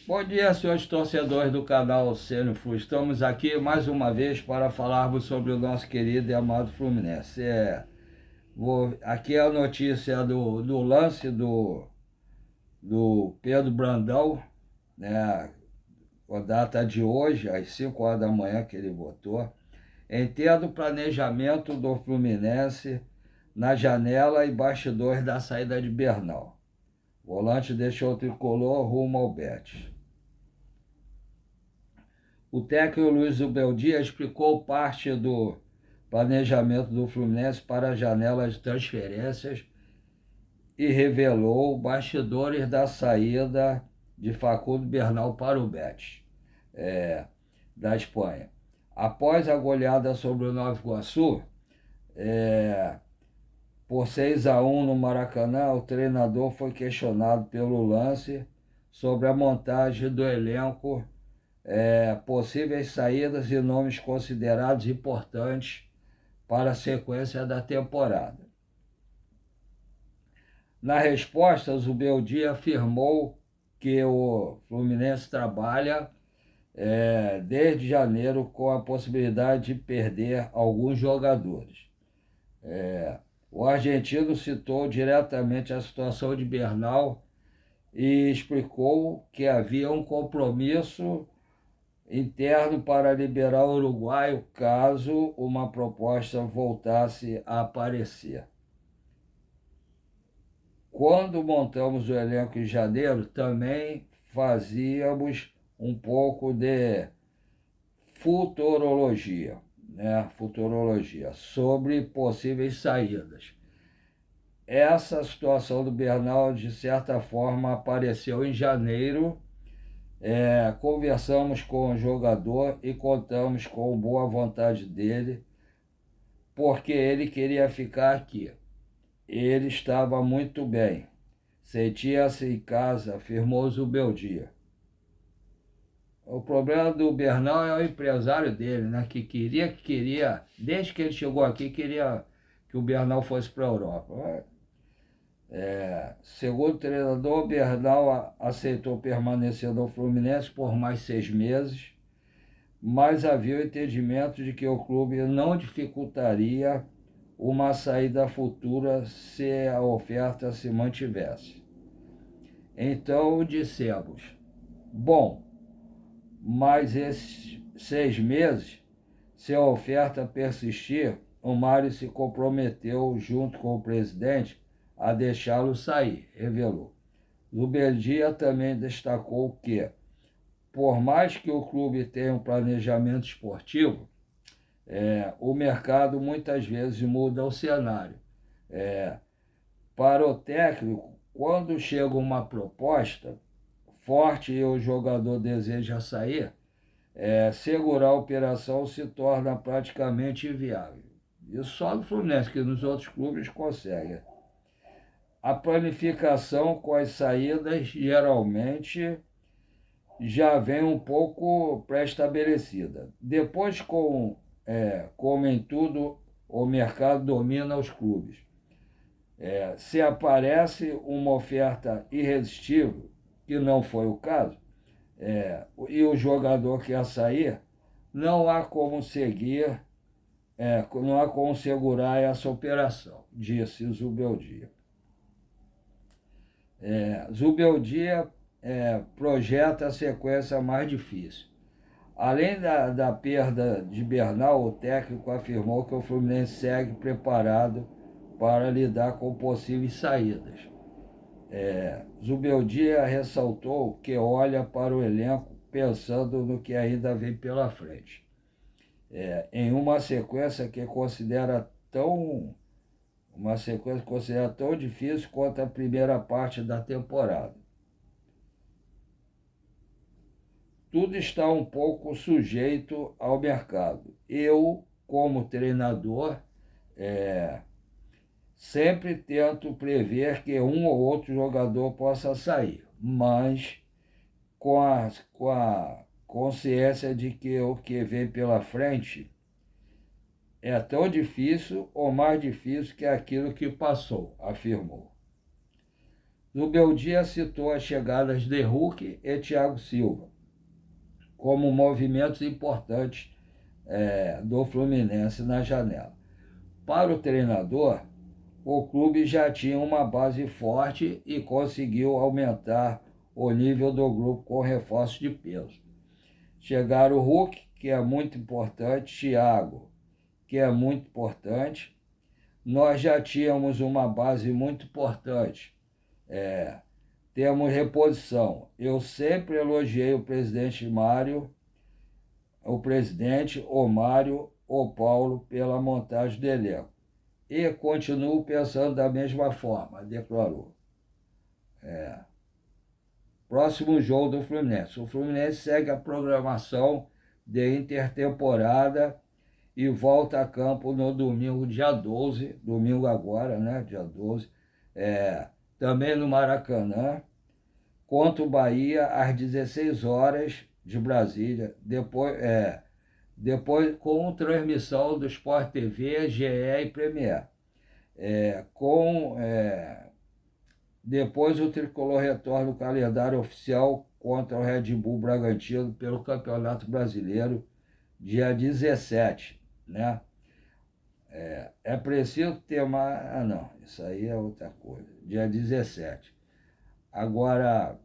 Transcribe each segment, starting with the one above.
Bom dia, senhores torcedores do canal Cênio Flu. Estamos aqui mais uma vez para falarmos sobre o nosso querido e amado Fluminense. Aqui é a notícia do lance do Pedro Brandão, né? A data de hoje, às 5 horas da manhã que ele votou. Entendo o planejamento do Fluminense na janela e bastidores da saída de Bernal. Volante deixou o tricolor rumo ao Betis. O técnico Luiz Ubeldia explicou parte do planejamento do Fluminense para a janela de transferências e revelou bastidores da saída de Facundo Bernal para o Betis, da Espanha. Após a goleada sobre o Nova Iguaçu, por 6-1 no Maracanã, o treinador foi questionado pelo lance sobre a montagem do elenco, possíveis saídas e nomes considerados importantes para a sequência da temporada. Na resposta, Zubeldia afirmou que o Fluminense trabalha desde janeiro com a possibilidade de perder alguns jogadores. O argentino citou diretamente a situação de Bernal e explicou que havia um compromisso interno para liberar o uruguaio caso uma proposta voltasse a aparecer. Quando montamos o elenco em janeiro, também fazíamos um pouco de futurologia, sobre possíveis saídas. Essa situação do Bernal, de certa forma, apareceu em janeiro. Conversamos com o jogador e contamos com boa vontade dele, porque ele queria ficar aqui. Ele estava muito bem, sentia-se em casa, afirmou Zubeldia. O problema do Bernal é o empresário dele, né? Que queria, desde que ele chegou aqui, queria que o Bernal fosse para a Europa. Segundo o treinador, Bernal aceitou permanecer no Fluminense por mais 6 meses, mas havia o entendimento de que o clube não dificultaria uma saída futura se a oferta se mantivesse. Então dissemos, bom, mas esses 6 meses, se a oferta persistir, o Mário se comprometeu junto com o presidente a deixá-lo sair, revelou. Zubeldia também destacou que, por mais que o clube tenha um planejamento esportivo, o mercado muitas vezes muda o cenário. Para o técnico, quando chega uma proposta forte e o jogador deseja sair, segurar a operação se torna praticamente inviável. Isso só no Fluminense, que nos outros clubes consegue. A planificação com as saídas geralmente já vem um pouco pré-estabelecida. Depois, como em tudo, o mercado domina os clubes. Se aparece uma oferta irresistível, que não foi o caso, e o jogador quer sair, não há como seguir, não há como segurar essa operação, disse Zubeldia. Zubeldia projeta a sequência mais difícil. Além da perda de Bernal, o técnico afirmou que o Fluminense segue preparado para lidar com possíveis saídas. Zubeldia ressaltou que olha para o elenco pensando no que ainda vem pela frente. Em uma sequência considera tão difícil quanto a primeira parte da temporada. Tudo está um pouco sujeito ao mercado. Eu, como treinador, sempre tento prever que um ou outro jogador possa sair, mas com a consciência de que o que vem pela frente é tão difícil ou mais difícil que aquilo que passou, afirmou. Zubeldia citou as chegadas de Hulk e Thiago Silva como movimentos importantes do Fluminense na janela. Para o treinador, o clube já tinha uma base forte e conseguiu aumentar o nível do grupo com reforços de peso. Chegaram o Hulk, que é muito importante, Thiago, que é muito importante. Nós já tínhamos uma base muito importante. Temos reposição. Eu sempre elogiei o presidente Mário, o Mário, o Paulo, pela montagem do elenco. E continuo pensando da mesma forma, declarou. Próximo jogo do Fluminense. O Fluminense segue a programação de intertemporada e volta a campo no domingo, dia 12, domingo agora, né? Dia 12, também no Maracanã, contra o Bahia, às 16 horas de Brasília, depois com transmissão do Sport TV, GE e Premier. Depois o Tricolor retorna no calendário oficial contra o Red Bull Bragantino pelo Campeonato Brasileiro, dia 17, né? É preciso ter mais... Ah, não, isso aí é outra coisa. Dia 17. Agora,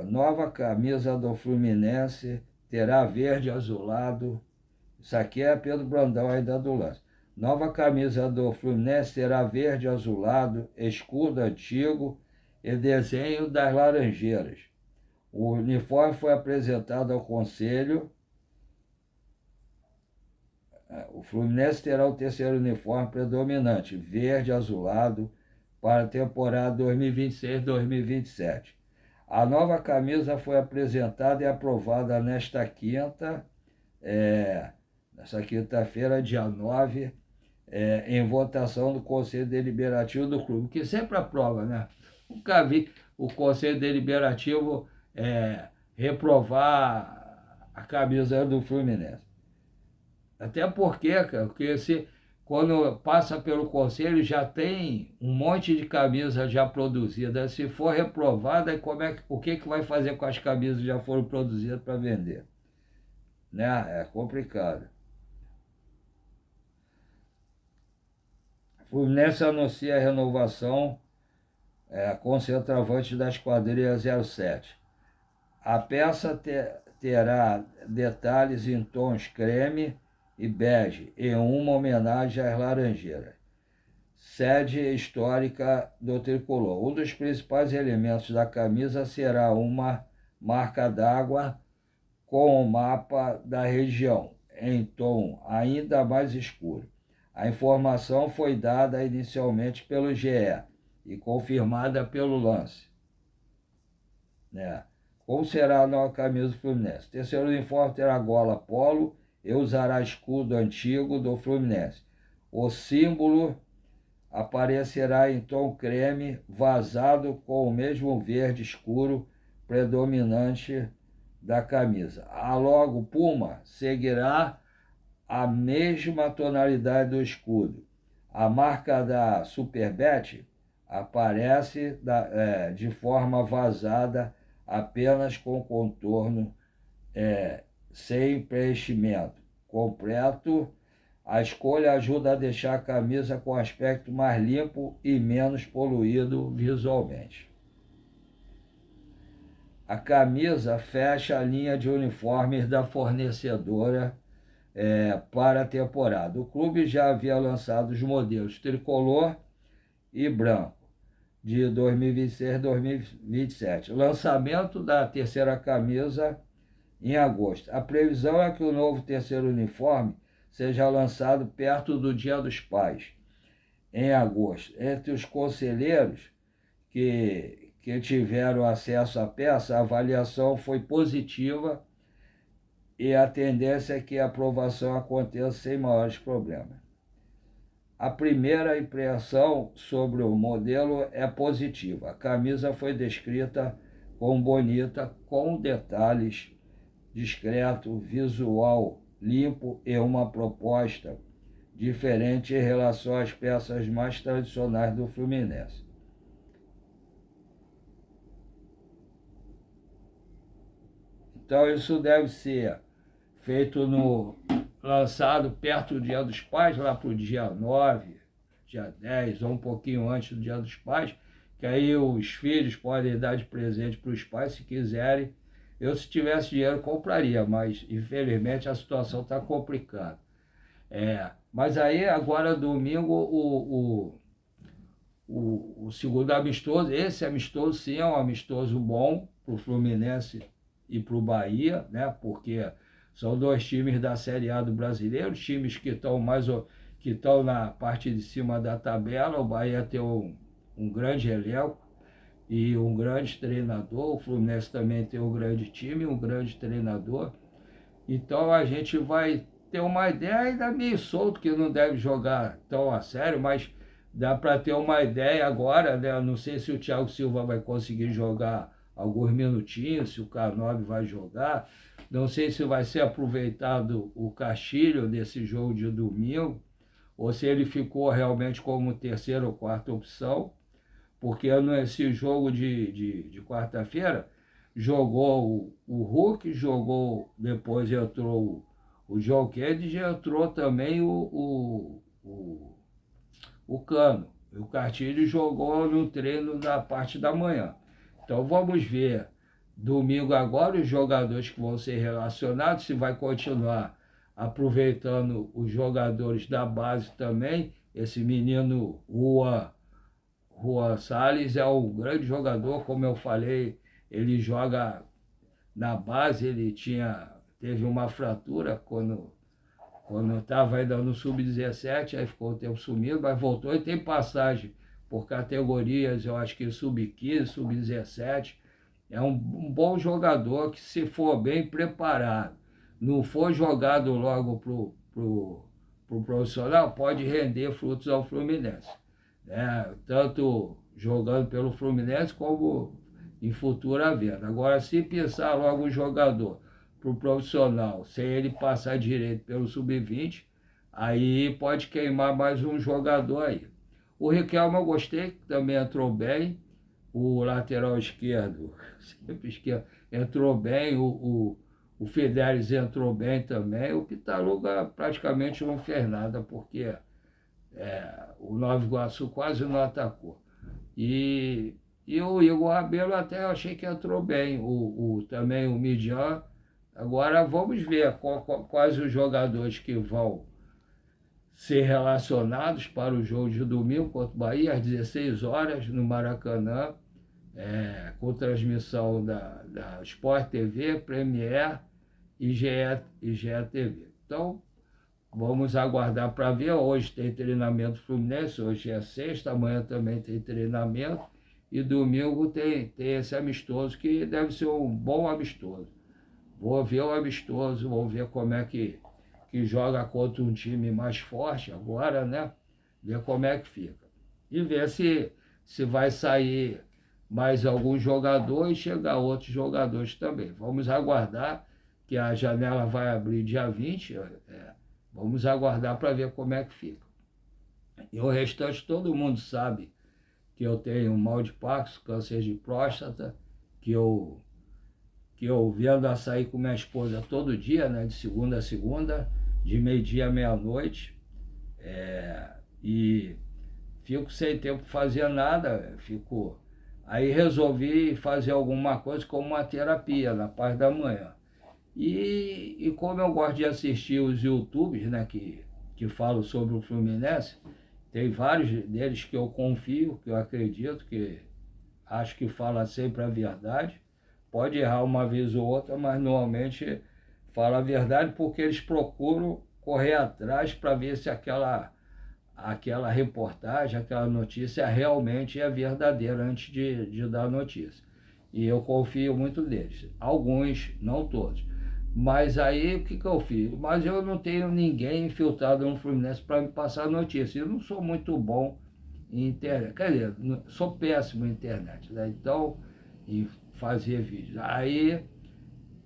nova camisa do Fluminense terá verde azulado. Isso aqui é Pedro Brandão ainda do lance. Nova camisa do Fluminense terá verde azulado, escudo antigo e desenho das Laranjeiras. O uniforme foi apresentado ao Conselho. O Fluminense terá o terceiro uniforme predominante, verde azulado, para a temporada 2026-2027. A nova camisa foi apresentada e aprovada nesta quinta-feira, dia 9, em votação do Conselho Deliberativo do clube, que sempre aprova, né? Nunca vi o Conselho Deliberativo reprovar a camisa do Fluminense. Até porque, cara, quando passa pelo Conselho já tem um monte de camisa já produzida. Se for reprovada, o que vai fazer com as camisas que já foram produzidas para vender? Né? É complicado. O Fluminense anuncia a renovação com o centroavante da Esquadrilha 07. A peça terá detalhes em tons creme e bege, em uma homenagem às Laranjeiras, sede histórica do tricolor. Um dos principais elementos da camisa será uma marca d'água com o mapa da região, em tom ainda mais escuro. A informação foi dada inicialmente pelo GE e confirmada pelo Lance. Como será a nova camisa do Fluminense? O terceiro uniforme terá gola polo e usará escudo antigo do Fluminense. O símbolo aparecerá em tom creme vazado com o mesmo verde escuro predominante da camisa. A logo Puma seguirá a mesma tonalidade do escudo. A marca da Superbet aparece de forma vazada, apenas com contorno sem preenchimento completo. A escolha ajuda a deixar a camisa com aspecto mais limpo e menos poluído visualmente. A camisa fecha a linha de uniformes da fornecedora para a temporada. O clube já havia lançado os modelos tricolor e branco de 2026-2027. Lançamento da terceira camisa em agosto. A previsão é que o novo terceiro uniforme seja lançado perto do Dia dos Pais, em agosto. Entre os conselheiros que tiveram acesso à peça, a avaliação foi positiva e a tendência é que a aprovação aconteça sem maiores problemas. A primeira impressão sobre o modelo é positiva. A camisa foi descrita como bonita, com detalhes discreto, visual limpo e uma proposta diferente em relação às peças mais tradicionais do Fluminense. Então isso deve ser feito lançado perto do Dia dos Pais, lá para o dia 9, dia 10, ou um pouquinho antes do Dia dos Pais, que aí os filhos podem dar de presente para os pais se quiserem. Eu, se tivesse dinheiro, compraria, mas infelizmente a situação está complicada. Mas aí, agora domingo, o segundo amistoso, esse amistoso sim é um amistoso bom para o Fluminense e para o Bahia, né? Porque são dois times da Série A do Brasileiro, times que estão na parte de cima da tabela. O Bahia tem um grande elenco e um grande treinador, o Fluminense também tem um grande time, um grande treinador. Então a gente vai ter uma ideia ainda meio solto, que não deve jogar tão a sério, mas dá para ter uma ideia agora, né? Não sei se o Thiago Silva vai conseguir jogar alguns minutinhos, se o Canóbio vai jogar. Não sei se vai ser aproveitado o Castilho nesse jogo de domingo, ou se ele ficou realmente como terceira ou quarta opção, porque nesse jogo de quarta-feira jogou o Hulk, jogou, depois entrou o John Kennedy, entrou também o Cano. O Castilho jogou no treino da parte da manhã. Então vamos ver domingo agora os jogadores que vão ser relacionados, se vai continuar aproveitando os jogadores da base também. Esse menino Juan Salles é um grande jogador, como eu falei, ele joga na base, teve uma fratura quando estava ainda no sub-17, aí ficou um tempo sumido, mas voltou e tem passagem por categorias, eu acho que sub-15, sub-17. É um bom jogador que, se for bem preparado, não for jogado logo pro profissional, pode render frutos ao Fluminense, né? Tanto jogando pelo Fluminense como em futura venda. Agora, se pensar logo o jogador para o profissional, sem ele passar direito pelo sub-20, aí pode queimar mais um jogador aí. O Riquelme eu gostei, também entrou bem. O lateral esquerdo, sempre esquerdo, entrou bem. O Fidelis entrou bem também. O Pitaluga praticamente não fez nada, porque o Nova Iguaçu quase não atacou. E o Igor Rabelo até eu achei que entrou bem, também o Midian. Agora vamos ver quais os jogadores que vão ser relacionados para o jogo de domingo contra o Bahia, às 16 horas, no Maracanã, com transmissão da Sport TV, Premier e GE TV. Então, vamos aguardar para ver. Hoje tem treinamento Fluminense, hoje é sexta, amanhã também tem treinamento, e domingo tem esse amistoso, que deve ser um bom amistoso. Vou ver o amistoso, vou ver como é que joga contra um time mais forte agora, né? Ver como é que fica. E ver se vai sair mais algum jogador e chegar outros jogadores também. Vamos aguardar, que a janela vai abrir dia 20, vamos aguardar para ver como é que fica. E o restante, todo mundo sabe que eu tenho mal de Parkinson, câncer de próstata, que eu vendo açaí com minha esposa todo dia, né, de segunda a segunda, de meio-dia à meia-noite, e fico sem tempo para fazer nada, Aí resolvi fazer alguma coisa como uma terapia na parte da manhã. E como eu gosto de assistir os YouTubes, né, que falam sobre o Fluminense, tem vários deles que eu confio, que eu acredito, que acho que fala sempre a verdade. Pode errar uma vez ou outra, mas normalmente fala a verdade, porque eles procuram correr atrás para ver se aquela reportagem, aquela notícia realmente é verdadeira antes de dar a notícia. E eu confio muito neles. Alguns, não todos. Mas aí o que eu fiz? Mas eu não tenho ninguém infiltrado no Fluminense para me passar a notícia. Eu não sou muito bom em internet. Quer dizer, sou péssimo em internet, né? Então, em fazer vídeos. Aí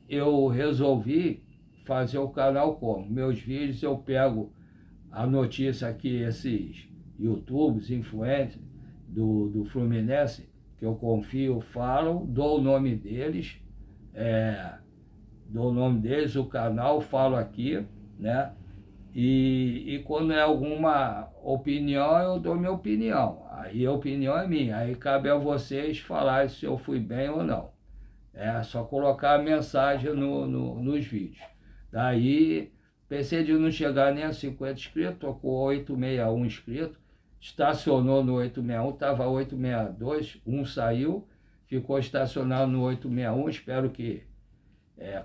eu resolvi fazer o canal como? Meus vídeos eu pego a notícia que esses YouTubers, influencers do Fluminense, que eu confio, falam, dou o nome deles, dou o nome deles, o canal, falo aqui, né? E quando é alguma opinião, eu dou minha opinião. Aí a opinião é minha. Aí cabe a vocês falar se eu fui bem ou não. É só colocar a mensagem nos vídeos. Daí, pensei de não chegar nem a 50 inscritos, estou com 861 inscritos. Estacionou no 861, estava 862, um saiu, ficou estacionado no 861. Espero que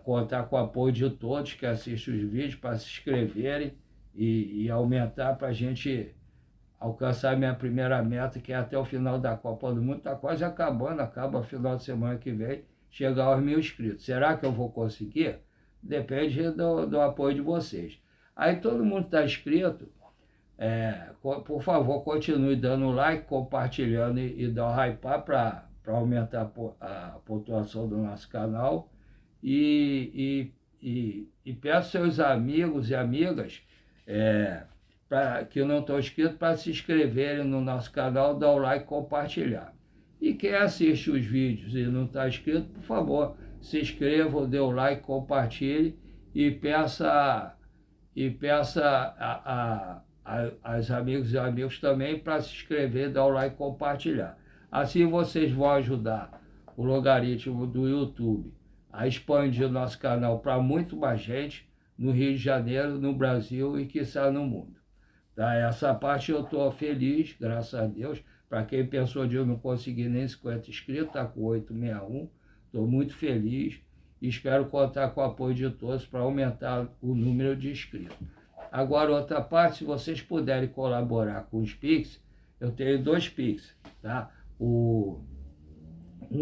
contar com o apoio de todos que assistem os vídeos para se inscreverem e aumentar para a gente alcançar a minha primeira meta, que é até o final da Copa do Mundo. Está quase acabando, acaba o final de semana que vem, chegar aos 1.000 inscritos. Será que eu vou conseguir? Depende do apoio de vocês. Aí todo mundo está inscrito, por favor, continue dando like, compartilhando e dá um hypar para aumentar a pontuação do nosso canal. E peço seus amigos e amigas que não estão inscritos para se inscreverem no nosso canal, dar o like e compartilhar. E quem assiste os vídeos e não está inscrito, por favor, se inscreva, dê o like, compartilhe e peça aos amigos e amigos também para se inscrever, dar o like e compartilhar. Assim vocês vão ajudar o logaritmo do YouTube a expandir o nosso canal para muito mais gente no Rio de Janeiro, no Brasil e quiçá no mundo. Tá? Essa parte eu estou feliz, graças a Deus. Para quem pensou de eu não conseguir nem 50 inscritos, está com 861. Estou muito feliz e espero contar com o apoio de todos para aumentar o número de inscritos. Agora, outra parte, se vocês puderem colaborar com os Pix, eu tenho 2 Pix, tá? Um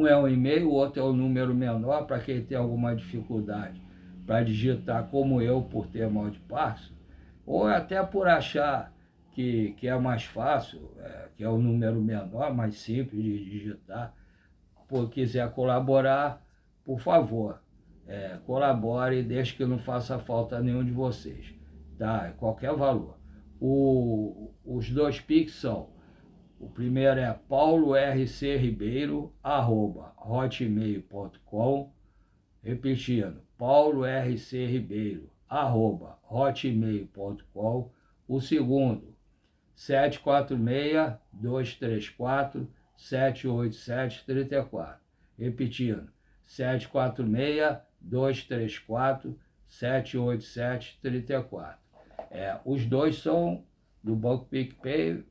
é um e-mail, o outro é um número menor, para quem tem alguma dificuldade para digitar, como eu, por ter mal de passo, ou até por achar que é mais fácil, que é um número menor, mais simples de digitar. Por quiser colaborar, por favor, colabore, desde que não faça falta a nenhum de vocês, tá? Qualquer valor. Os 2 Pix são: o primeiro é paulorcribeiro@hotmail.com, repetindo, paulorcribeiro@hotmail.com. O segundo, 746-234-787-34. Repetindo, 746-234-787-34. Os dois são do Banco PicPay,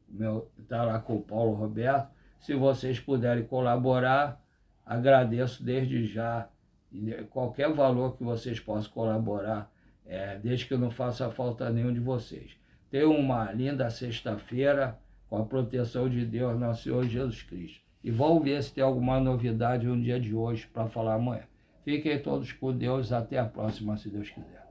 está lá com o Paulo Roberto. Se vocês puderem colaborar, agradeço desde já. Qualquer valor que vocês possam colaborar, desde que não faça falta a nenhum de vocês. Tenham uma linda sexta-feira, com a proteção de Deus, nosso Senhor Jesus Cristo. E vamos ver se tem alguma novidade no dia de hoje para falar amanhã. Fiquem todos com Deus, até a próxima, se Deus quiser.